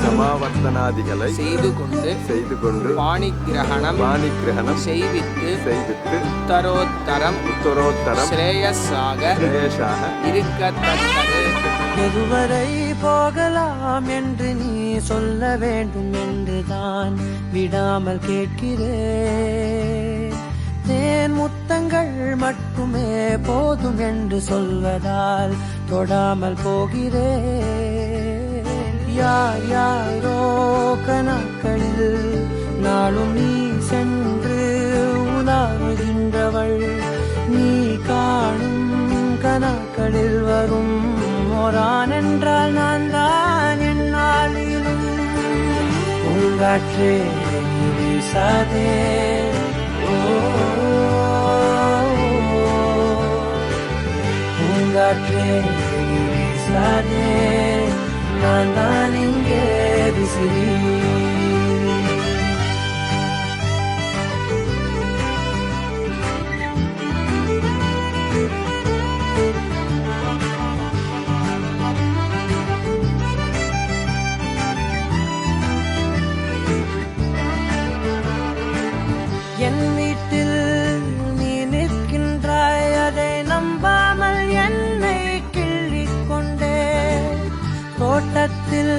சமாவர்த்தனாதிகளை செய்து கொண்டு பாணிகிரகணம் செய்வித்து உத்தரோத்தரம் ஸ்ரேயஸாக இருக்கத்தக்கது. எதுவரை போகலாம் என்று நீ சொல்ல வேண்டும் என்றுதான் விடாமல் கேட்கிறேன். தேன் முத்தங்கள் மட்டுமே போதும் என்று சொல்வதால் தொடாமல் போகிறேன். யார் யாரோ கணக்களில் நாளும் நீ சென்று உலாவுகின்றவள். நீ காணும் கணக்களில் வரும் ஓரான் என்றால் நான் தான் என்னாலும். பூங்காற்றே வீசாதே, பூங்காற்றே வீசாதே, நான் தான் இங்கே விசிறி. என் வீட்டில் நீ நிற்கின்றாய், அதை நம்பாமல் என்னை கிள்ளிக் கொண்டே. தோட்டத்தில்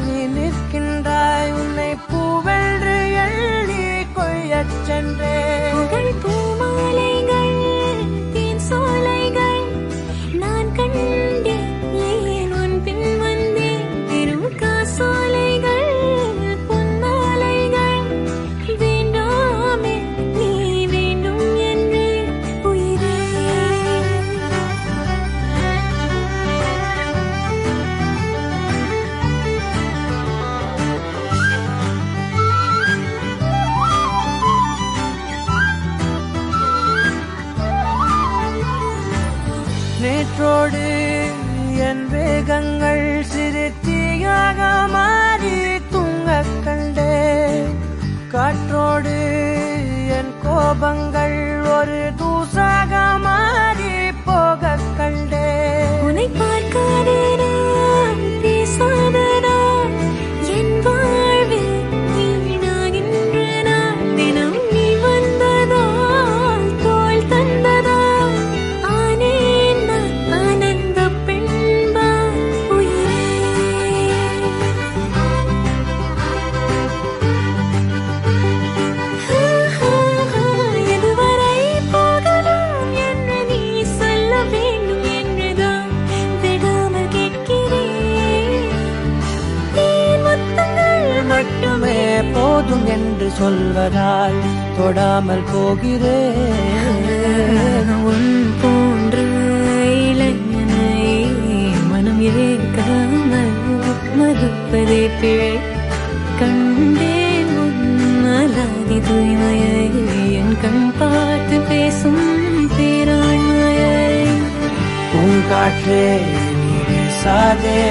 நீ நிற்கின்றாய், உன்னை பூவென்று எள்ளி கொய்யச் சென்றே. பூமாலைகள் தேன் சோலைகள் நான் கண்டேன், ஏன் உன் பின் வந்தேன். வெறும் காசோலைகள் பொன்னாலைகள் வேண்டாமே நீ வேண்டும் என்று உயிரே. நேற்றோடு என் வேகங்கள் சிறு தீயாக மாறி தூங்கக் கண்டே. காற்றோடு என் கோபங்கள் ஒரு தூசாக மாறி போகக் கண்டே. உன்னை பார்க்காத நான், பேசாத நான், என் வாழ்வில் வீணாகின்ற நான். தினம் நீ வந்ததால், தோள் தந்ததால் ஆனேன் நான் ஆனந்த பெண்பால் உயிரே. எதுவரை போகலாம் என்று நீ சொல்ல வேண்டும் என்றுதான் விடாமல் கேட்கிறேன். தேன் முத்தங்கள் மட்டுமே போதும் என்று சொல்வதால் தொடாமல் போகிறேன். உன் போன்ற இளைஞனை மனம் ஏற்காமல் மறுப்பதே பிழை. கண்டேன் உன்னலாதி தூய்மையை, என் கண் பார்த்து பேசும் பேராண்மையை. பூங்காற்றே நீ வீசாதே,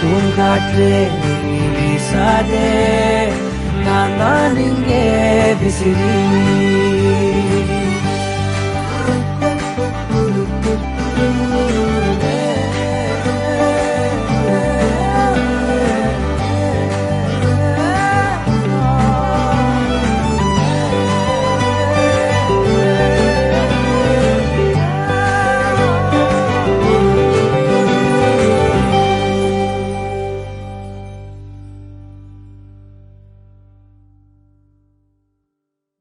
பூங்காற்றே நீ வீசாதே, நான் தான் இங்கே விசிறி.